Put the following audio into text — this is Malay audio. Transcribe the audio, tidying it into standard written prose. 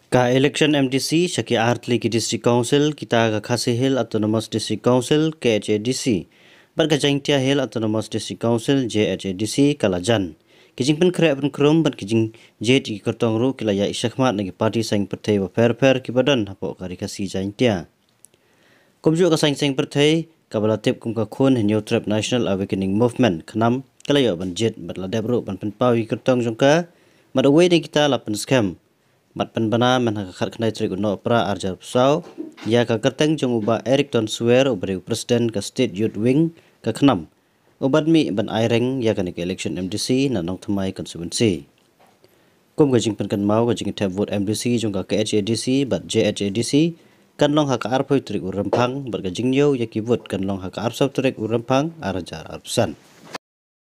Ka election MDC Shaki Artli ki District Council kita ka Khasi Hill Autonomous District Council KHADC berkajang tia Hill Autonomous District Council JHADC Kalajan kijing pen kre pen krum ban kijing jet ki kertong ru kilaya isyakmat nagi parti saing pertai wa per ki badan hapo kari kasi jaing tia kumju ka saing pertai kabalatip kum ka khun New Trap National Awakening Movement khnam kalaya ban jet bat ladep ru ban pen pawi kertong jongka madawai de kita lapen scam mat penbana men hakar khnai tri no pra arjar psau ya ka kerteng jong uba Eric Ton Swear ubri presiden ka state youth wing ka khnam ubad mi ban aireng ya ka ni election MDC na nong thamai constituency kum ga jing pen kan mau ga jing tap vote MDC jong ka KHADC bat JHADC kan long hak ar phoi tri urampang bar ga jing yo ya ki vote kan long hak ar sab tri urampang arjar arsan